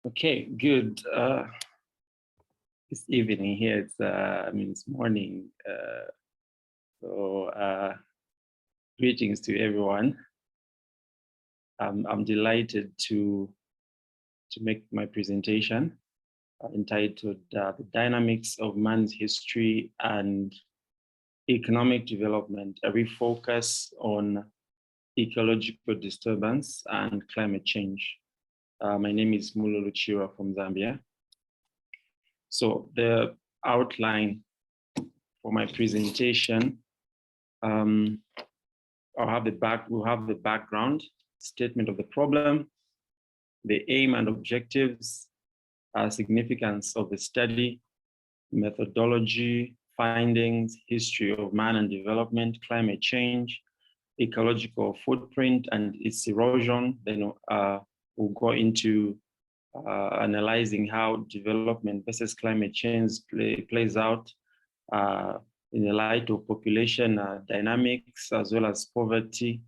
Okay, good. This evening here, it's morning. Greetings to everyone. I'm delighted to make my presentation entitled The Dynamics of Man's History and Economic Development, a refocus on ecological disturbance and climate change. My name is Mululu Chirwa from Zambia. So the outline for my presentation, we'll have the background, statement of the problem, the aim and objectives, significance of the study, methodology, findings, history of man and development, climate change, ecological footprint and its erosion. Then we'll go into analyzing how development versus climate change plays out in the light of population dynamics as well as poverty,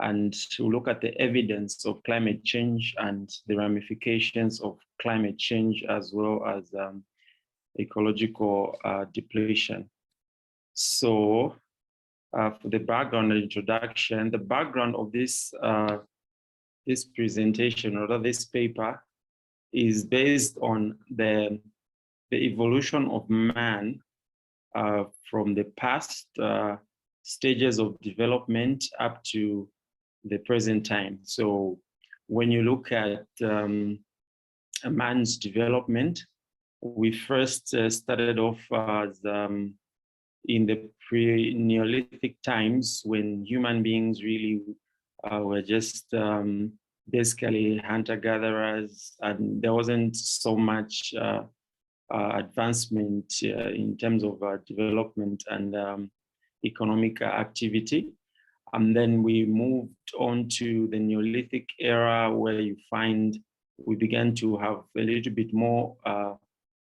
and to look at the evidence of climate change and the ramifications of climate change as well as ecological depletion. So for the background and introduction, the background of this presentation or this paper is based on the evolution of man from the past stages of development up to the present time. So when you look at a man's development, we first started off as in the pre-Neolithic times, when human beings really were just basically hunter-gatherers, and there wasn't so much advancement in terms of development and economic activity. And then we moved on to the Neolithic era, where you find we began to have a little bit more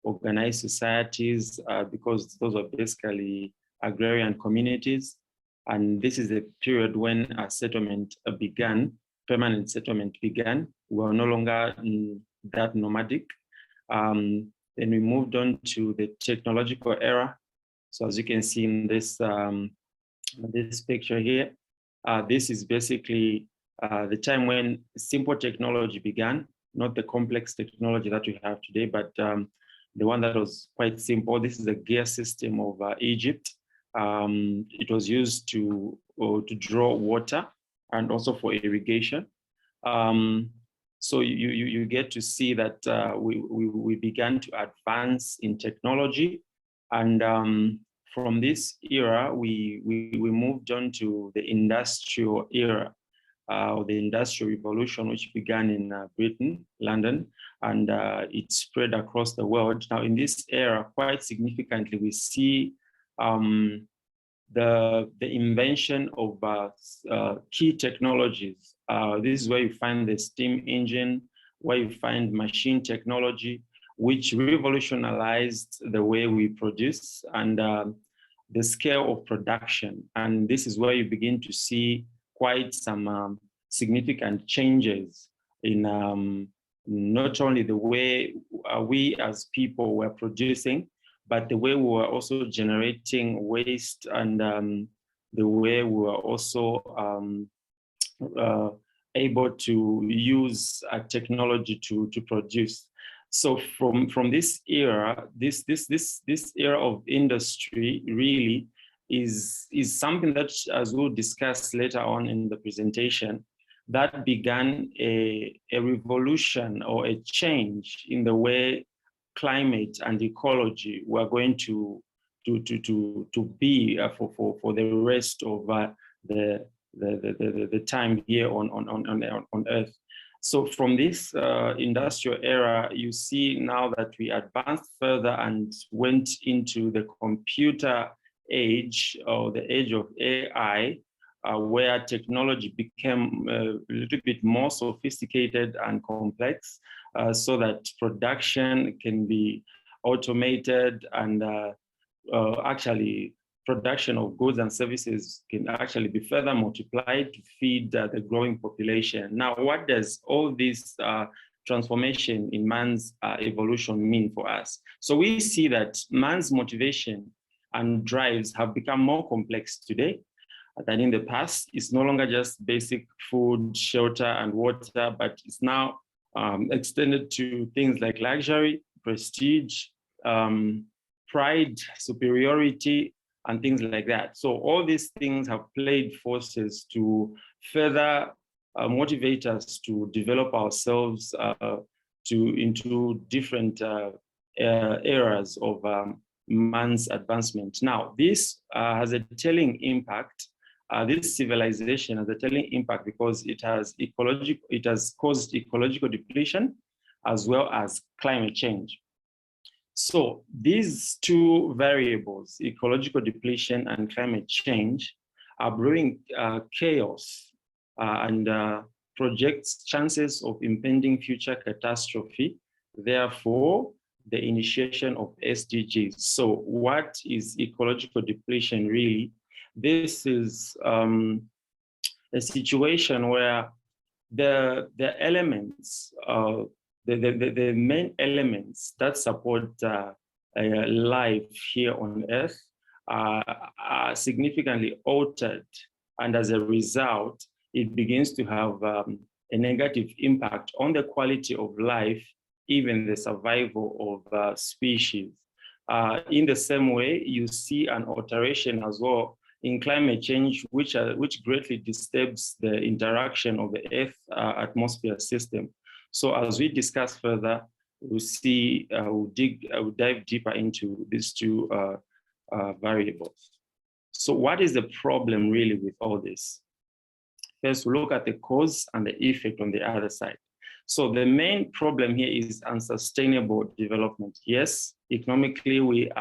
organized societies because those are basically agrarian communities. And this is the period when a settlement began. Permanent settlement began. We were no longer that nomadic. Then we moved on to the technological era. So as you can see in this this picture here, this is basically the time when simple technology began, not the complex technology that we have today, but the one that was quite simple. This is the gear system of Egypt. It was used to draw water and also for irrigation. So you get to see that we began to advance in technology, and from this era we moved on to the industrial era, or the industrial revolution, which began in Britain, London, and it spread across the world. Now in this era, quite significantly, we see the invention of key technologies. This is where you find the steam engine, where you find machine technology, which revolutionized the way we produce and the scale of production. And this is where you begin to see quite some significant changes in not only the way we as people were producing, but the way we were also generating waste, and the way we were also able to use technology to produce. So from this era, this era of industry really is something that, as we'll discuss later on in the presentation, that began a revolution or a change in the way climate and ecology were going to be for the rest of the time here on Earth. So from this industrial era, you see now that we advanced further and went into the computer age, or the age of AI, where technology became a little bit more sophisticated and complex, so that production can be automated, and actually production of goods and services can actually be further multiplied to feed the growing population. Now, what does all this transformation in man's evolution mean for us? So we see that man's motivation and drives have become more complex today than in the past. It's no longer just basic food, shelter, and water, but it's now extended to things like luxury, prestige, pride, superiority, and things like that. So all these things have played forces to further motivate us to develop ourselves into different eras of man's advancement. Now, this has a telling impact. This civilization has a telling impact because it has caused ecological depletion as well as climate change. So these two variables, ecological depletion and climate change, are brewing chaos and projects chances of impending future catastrophe. Therefore, the initiation of SDGs. So what is ecological depletion really? This is a situation where the elements, the main elements that support life here on Earth are significantly altered. And as a result, it begins to have a negative impact on the quality of life, even the survival of species. In the same way, you see an alteration as well in climate change, which greatly disturbs the interaction of the Earth atmosphere system. So as we discuss further, we'll see, we'll dive deeper into these two variables. So what is the problem really with all this? First, we'll look at the cause and the effect on the other side. So the main problem here is unsustainable development. Yes, economically we're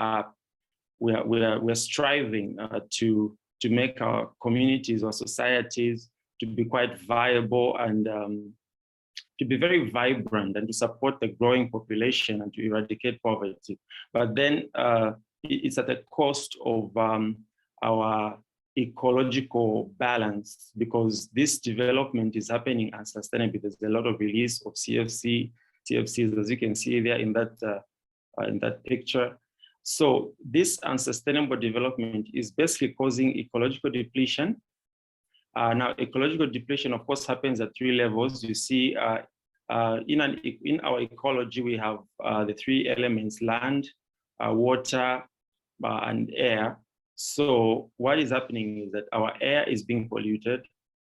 striving to make our communities or societies to be quite viable and to be very vibrant and to support the growing population and to eradicate poverty. But then it's at the cost of our ecological balance, because this development is happening unsustainably. There's a lot of release of CFCs, as you can see there in that picture. So this unsustainable development is basically causing ecological depletion. Now, ecological depletion, of course, happens at three levels. You see, in our ecology, we have the three elements: land, water, and air. So what is happening is that our air is being polluted,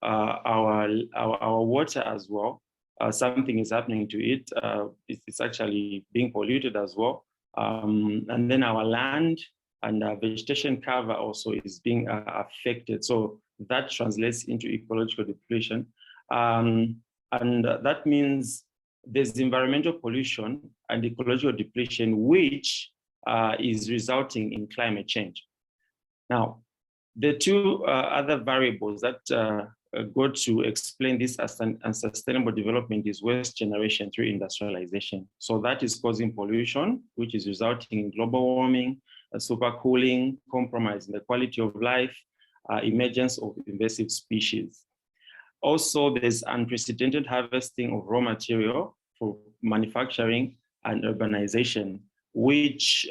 our water as well. Something is happening to it. It's actually being polluted as well. And then our land and our vegetation cover also is being affected. So that translates into ecological depletion. And that means there's environmental pollution and ecological depletion, which is resulting in climate change. Now, the two other variables that go to explain this as an unsustainable development is waste generation through industrialization. So that is causing pollution, which is resulting in global warming, supercooling, compromise in the quality of life, emergence of invasive species. Also, there's unprecedented harvesting of raw material for manufacturing and urbanization, which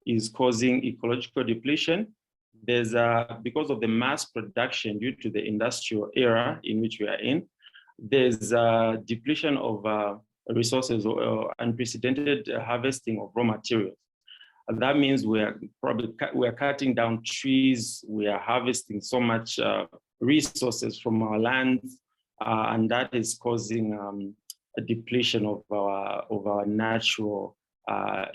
is causing ecological depletion. There's because of the mass production due to the industrial era in which we are in, there's a depletion of resources or unprecedented harvesting of raw materials. And that means we're cutting down trees, we are harvesting so much resources from our lands, and that is causing a depletion of our natural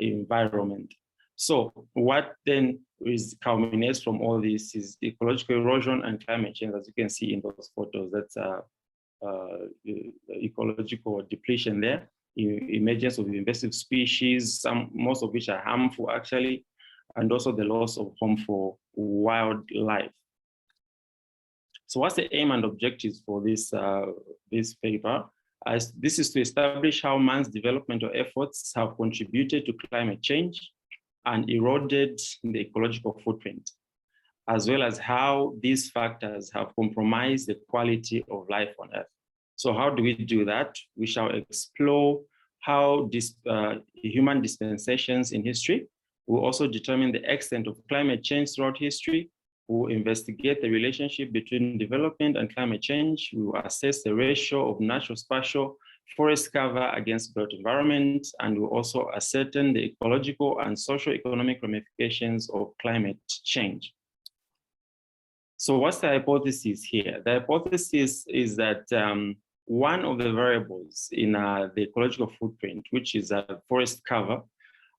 environment. So what then culminates from all this is ecological erosion and climate change, as you can see in those photos. That's ecological depletion there, emergence of invasive species, most of which are harmful actually, and also the loss of home for wildlife. So what's the aim and objectives for this paper? This is to establish how man's developmental efforts have contributed to climate change and eroded the ecological footprint, as well as how these factors have compromised the quality of life on Earth. So how do we do that? We shall explore how human dispensations in history. We'll also determine the extent of climate change throughout history. We'll investigate the relationship between development and climate change. We will assess the ratio of natural spatial forest cover against built environment, and we'll also ascertain the ecological and socio-economic ramifications of climate change. So what's the hypothesis here? The hypothesis is that one of the variables in the ecological footprint, which is forest cover,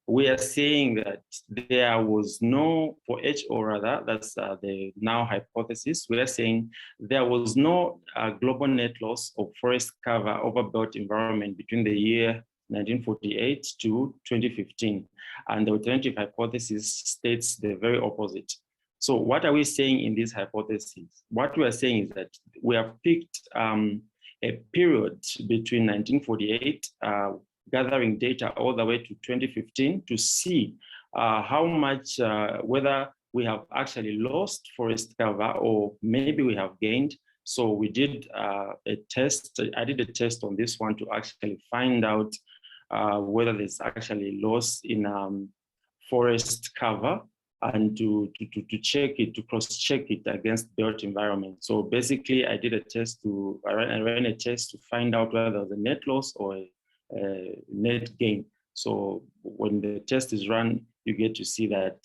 we are saying that there was no, for HO rather, that's the now hypothesis, we are saying there was no global net loss of forest cover over built environment between the year 1948 to 2015. And the alternative hypothesis states the very opposite. So what are we saying in this hypothesis? What we are saying is that we have picked a period between 1948, gathering data all the way to 2015 to see how much, whether we have actually lost forest cover or maybe we have gained. So we did a test, I did a test on this one to actually find out whether there's actually loss in forest cover, and to check it, to cross-check it against built environment. So basically, I did a test I ran a test to find out whether there was a net loss or a net gain. So when the test is run, you get to see that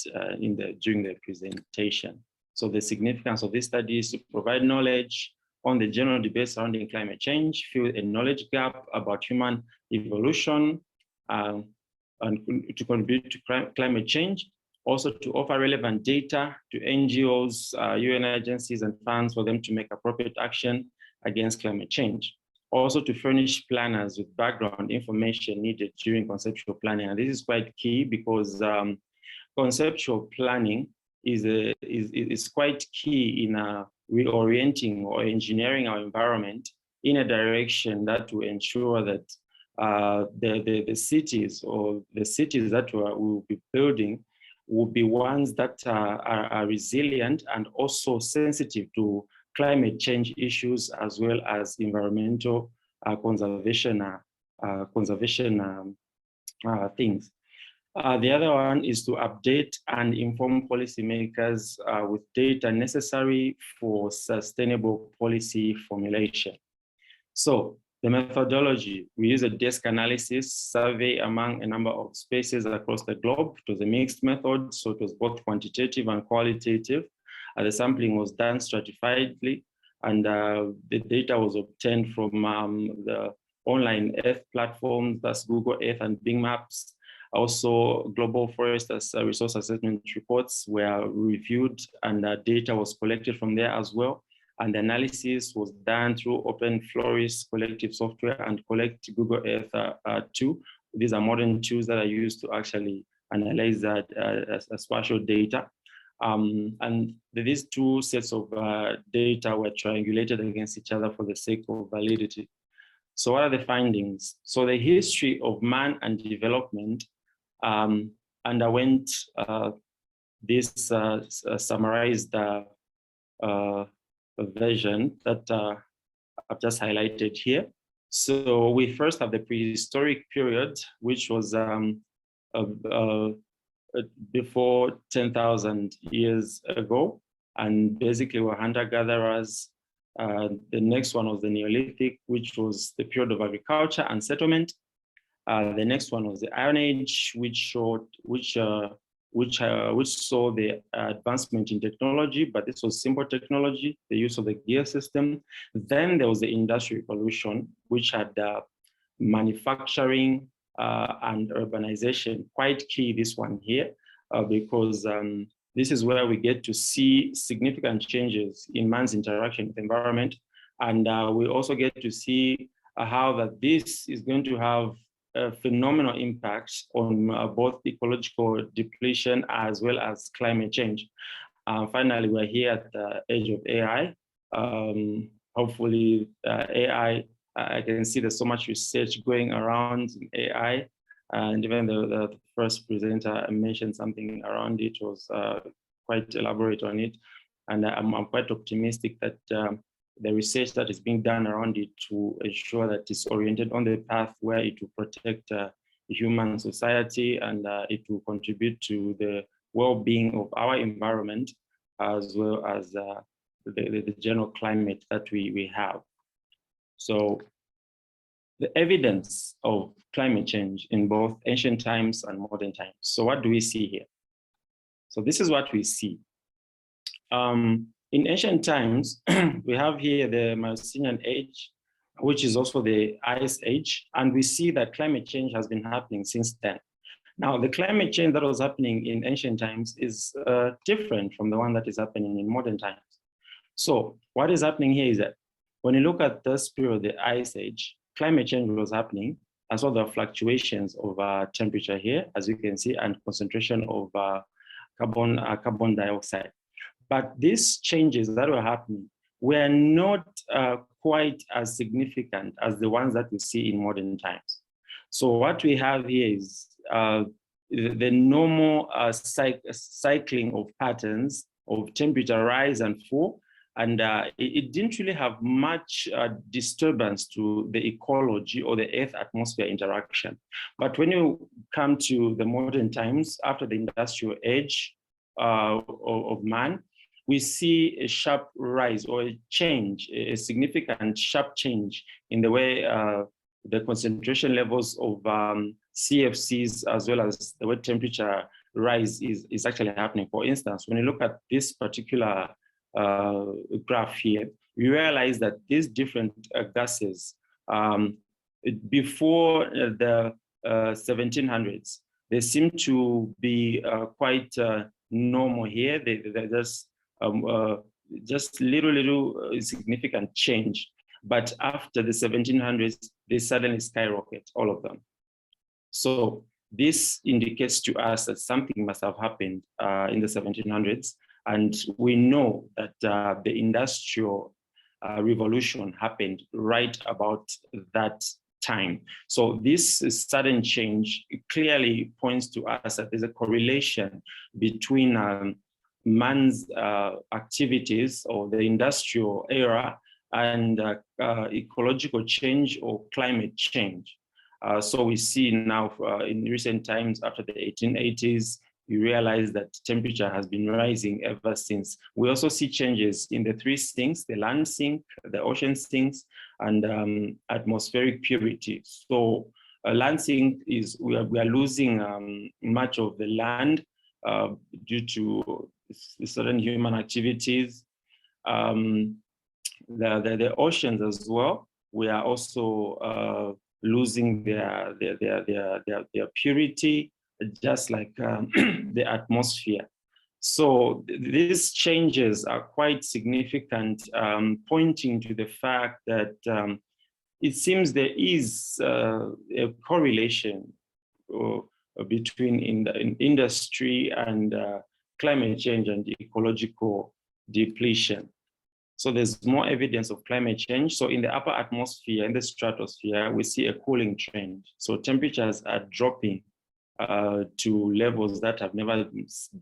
during the presentation. So the significance of this study is to provide knowledge on the general debate surrounding climate change, fill a knowledge gap about human evolution, and to contribute to climate change. Also to offer relevant data to NGOs, UN agencies and funds for them to make appropriate action against climate change. Also to furnish planners with background information needed during conceptual planning. And this is quite key because conceptual planning is quite key in reorienting or engineering our environment in a direction that will ensure that the cities that we will be building will be ones that are resilient and also sensitive to climate change issues as well as environmental conservation things. The other one is to update and inform policymakers with data necessary for sustainable policy formulation. So the methodology, we use a desk analysis survey among a number of spaces across the globe. It was a mixed method, so it was both quantitative and qualitative. The sampling was done stratifiedly, and the data was obtained from the online Earth platforms, that's Google Earth and Bing Maps. Also, global forest resource assessment reports were reviewed, and data was collected from there as well. And the analysis was done through Open Florist collective software and Collect Google Earth 2. These are modern tools that are used to actually analyze that spatial data. And these two sets of data were triangulated against each other for the sake of validity. So what are the findings? So the history of man and development underwent this summarized version that I've just highlighted here. So we first have the prehistoric period, which was before 10,000 years ago, and basically were hunter-gatherers. The next one was the Neolithic, which was the period of agriculture and settlement. The next one was the Iron Age, which saw the advancement in technology, but this was simple technology, the use of the gear system. Then there was the Industrial Revolution, which had manufacturing and urbanization, quite key, this one here, because this is where we get to see significant changes in man's interaction with the environment. And we also get to see how that this is going to have phenomenal impacts on both ecological depletion as well as climate change. Finally, we're here at the age of AI. Hopefully, AI, I can see there's so much research going around in AI, and even the first presenter mentioned something around it, was quite elaborate on it. And I'm quite optimistic that the research that is being done around it to ensure that it's oriented on the path where it will protect human society, and it will contribute to the well-being of our environment, as well as the general climate that we have. So the evidence of climate change in both ancient times and modern times. So what do we see here? So this is what we see. In ancient times, we have here the Miocene age, which is also the Ice Age, and we see that climate change has been happening since then. Now, the climate change that was happening in ancient times is different from the one that is happening in modern times. So what is happening here is that when you look at this period, the Ice Age, climate change was happening, as well as fluctuations of temperature here, as you can see, and concentration of carbon dioxide. But these changes that were happening were not quite as significant as the ones that we see in modern times. So what we have here is the normal cycling of patterns of temperature rise and fall, and it didn't really have much disturbance to the ecology or the Earth-atmosphere interaction. But when you come to the modern times, after the industrial age of man, we see a sharp rise or a change, a significant sharp change in the way the concentration levels of CFCs, as well as the way temperature rise is actually happening. For instance, when you look at this particular graph here, we realize that these different gases, before the 1700s, they seem to be quite normal here. They're just little significant change. But after the 1700s, they suddenly skyrocket, all of them. So this indicates to us that something must have happened in the 1700s. And we know that the industrial revolution happened right about that time. So this sudden change clearly points to us that there's a correlation between man's activities or the industrial era and ecological change or climate change. So we see now in recent times, after the 1880s, you realize that temperature has been rising ever since. We also see changes in the three sinks, the land sink, the ocean sinks, and atmospheric purity. So land sink is, we are losing much of the land due to certain human activities. The oceans as well, we are also losing their purity, just like the atmosphere. So these changes are quite significant, pointing to the fact that it seems there is a correlation between industry and climate change and ecological depletion. So there's more evidence of climate change. So in the upper atmosphere, in the stratosphere, we see a cooling trend. So temperatures are dropping to levels that have never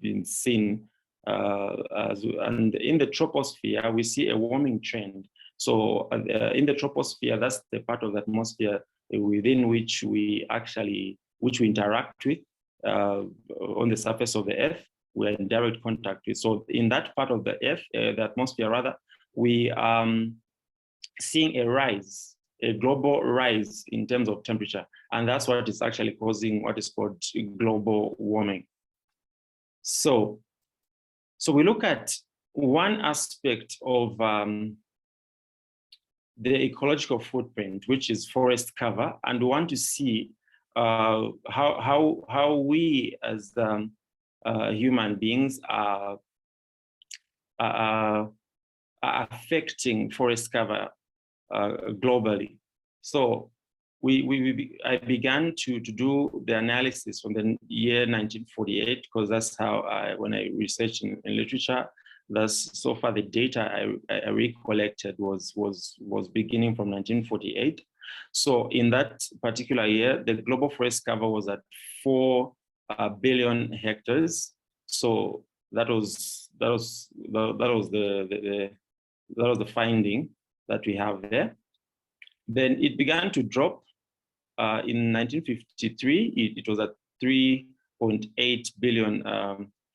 been seen. And in the troposphere, we see a warming trend. So in the troposphere, that's the part of the atmosphere within which we interact with on the surface of the Earth. We're in direct contact with. So in that part of the Earth, the atmosphere rather, we are seeing a rise, a global rise in terms of temperature. And that's what is actually causing what is called global warming. So we look at one aspect of the ecological footprint, which is forest cover, and we want to see how we as human beings are affecting forest cover globally. So I began to do the analysis from the year 1948, because that's how when I researched in literature, that's so far the data I recollected was beginning from 1948. So in that particular year, the global forest cover was at 4 billion hectares. So that was the finding. that we have there. Then it began to drop. In 1953, it was at 3.8 billion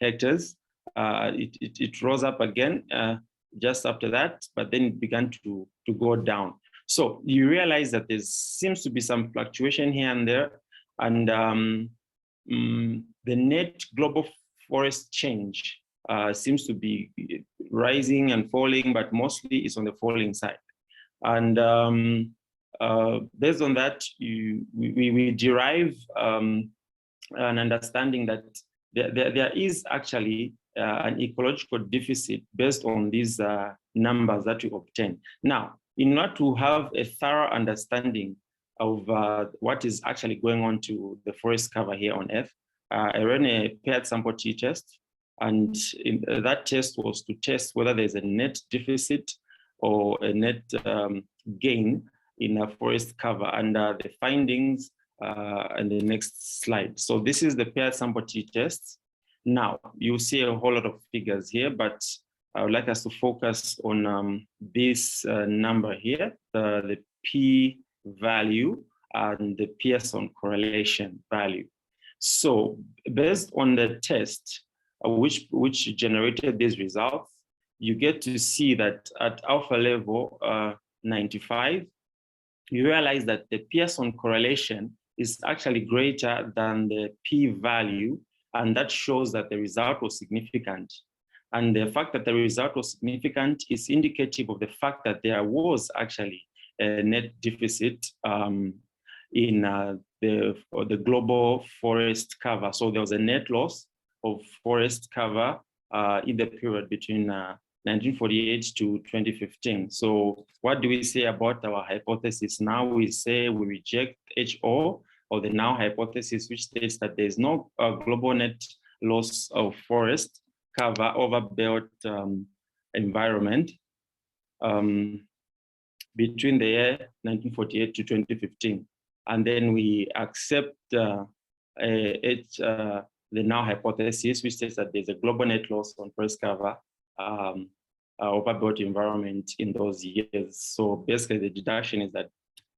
hectares. It rose up again just after that, but then it began to go down. So you realize that there seems to be some fluctuation here and there, and the net global forest change seems to be rising and falling, but mostly it's on the falling side. And based on that, we derive an understanding that there is actually an ecological deficit based on these numbers that we obtain. Now, in order to have a thorough understanding of what is actually going on to the forest cover here on Earth, I ran a paired sample t-test, and that test was to test whether there's a net deficit or a net gain in a forest cover, and the findings in the next slide. So this is the paired sample t-test. Now, you see a whole lot of figures here, but I would like us to focus on this number here, the P value and the Pearson correlation value. So based on the test, which generated these results, you get to see that at alpha level 95, you realize that the Pearson correlation is actually greater than the P value, and that shows that the result was significant. And the fact that the result was significant is indicative of the fact that there was actually a net deficit in the global forest cover. So there was a net loss of forest cover in the period between 1948 to 2015. So what do we say about our hypothesis? Now we say we reject HO, or the now hypothesis, which states that there is no global net loss of forest cover over built environment between the year 1948 to 2015. And then we accept the now hypothesis, which says that there's a global net loss on forest cover over built environment in those years. So basically the deduction is that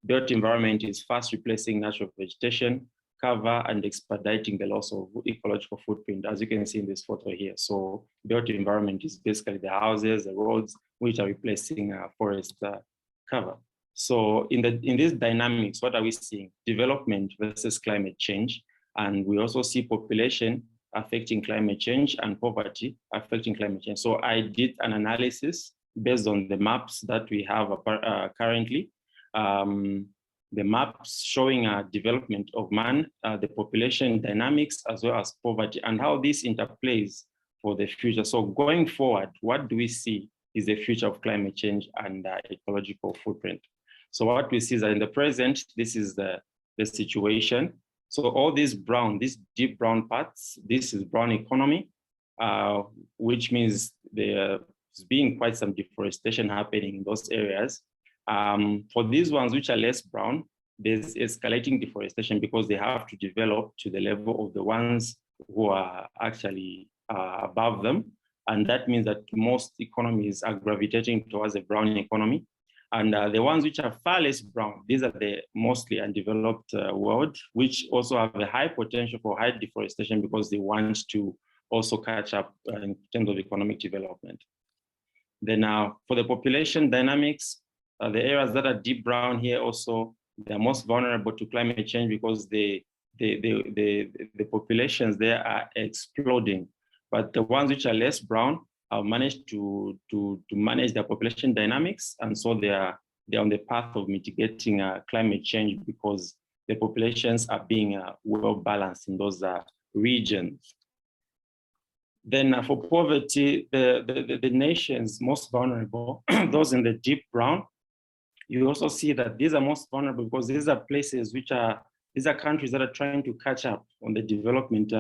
built environment is fast replacing natural vegetation cover and expediting the loss of ecological footprint, as you can see in this photo here. So built environment is basically the houses, the roads, which are replacing forest cover. So in this dynamics, what are we seeing? Development versus climate change. And we also see population affecting climate change and poverty affecting climate change. So I did an analysis based on the maps that we have currently. The maps showing development of man, the population dynamics, as well as poverty, and how this interplays for the future. So going forward, what do we see is the future of climate change and ecological footprint? So what we see is that in the present, this is the situation. So all these brown, these deep brown parts, this is brown economy, which means there's being quite some deforestation happening in those areas. For these ones which are less brown, there's escalating deforestation because they have to develop to the level of the ones who are actually above them. And that means that most economies are gravitating towards a brown economy. And the ones which are far less brown, these are the mostly undeveloped world, which also have a high potential for high deforestation because they want to also catch up in terms of economic development. Then for the population dynamics, the areas that are deep brown here also, they're most vulnerable to climate change because the populations there are exploding. But the ones which are less brown have managed to manage their population dynamics, and so they're on the path of mitigating climate change because the populations are being well balanced in those regions. Then for poverty, the nations most vulnerable, those in the deep brown, you also see that these are most vulnerable because these are places these are countries that are trying to catch up on the development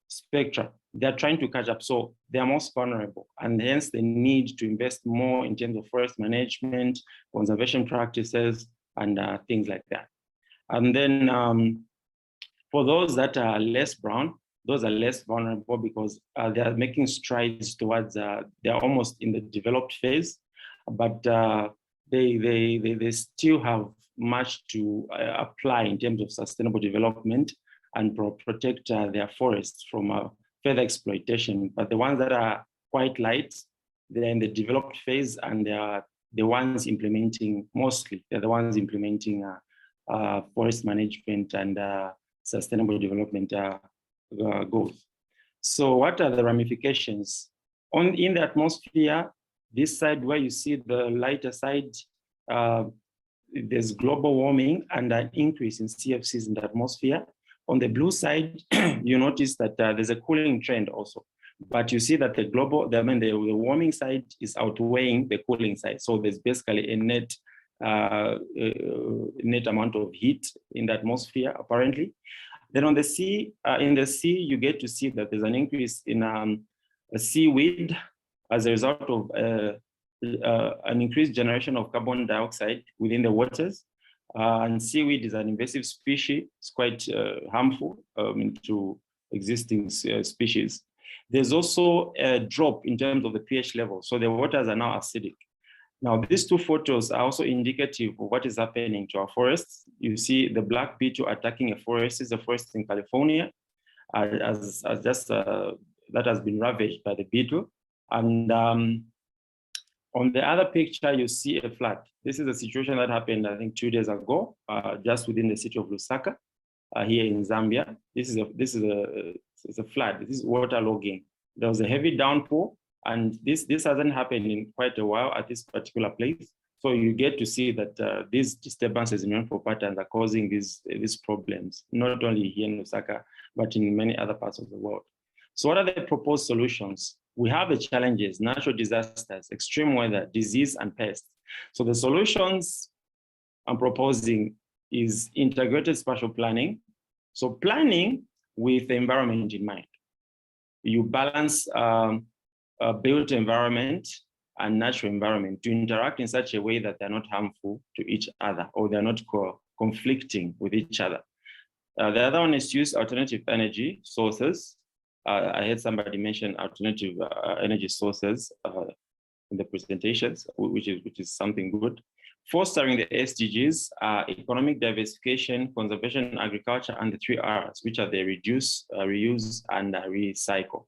spectrum. They're trying to catch up, so they're most vulnerable, and hence they need to invest more in terms of forest management, conservation practices, and things like that. And then for those that are less brown, those are less vulnerable because they are making strides towards, they're almost in the developed phase, but they still have much to apply in terms of sustainable development and protect their forests from further exploitation. But the ones that are quite light, they're in the developed phase, and they are the ones implementing, mostly, they're the ones implementing forest management and sustainable development goals. So what are the ramifications? In the atmosphere, this side where you see the lighter side, there's global warming and an increase in CFCs in the atmosphere. On the blue side, you notice that there's a cooling trend also. But you see that the warming side is outweighing the cooling side. So there's basically a net amount of heat in the atmosphere, apparently. Then on the sea, in the sea, you get to see that there's an increase in seaweed as a result of an increased generation of carbon dioxide within the waters. And seaweed is an invasive species. It's quite harmful to existing species. There's also a drop in terms of the pH level. So the waters are now acidic. Now, these two photos are also indicative of what is happening to our forests. You see the black beetle attacking a forest. It's a forest in California, that has been ravaged by the beetle. And on the other picture, you see a flood. This is a situation that happened, I think, 2 days ago, just within the city of Lusaka, here in Zambia. This is a flood. This is waterlogging. There was a heavy downpour, and this hasn't happened in quite a while at this particular place. So you get to see that these disturbances in rainfall patterns are causing these problems, not only here in Lusaka, but in many other parts of the world. So what are the proposed solutions? We have the challenges: natural disasters, extreme weather, disease, and pests. So the solutions I'm proposing is integrated spatial planning. So planning with the environment in mind. You balance built environment and natural environment to interact in such a way that they're not harmful to each other, or they're not conflicting with each other. The other one is to use alternative energy sources. I heard somebody mention alternative energy sources in the presentations, which is something good. Fostering the SDGs, economic diversification, conservation, agriculture, and the 3 Rs, which are the reduce, reuse, and recycle.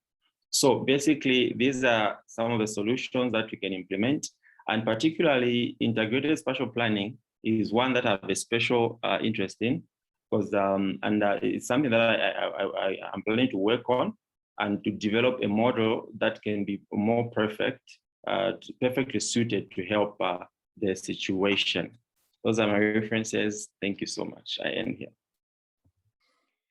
So basically, these are some of the solutions that we can implement, and particularly integrated spatial planning is one that I have a special interest in, because it's something that I'm planning to work on and to develop a model that can be more perfectly suited to help the situation. Those are my references. Thank you so much. I end here.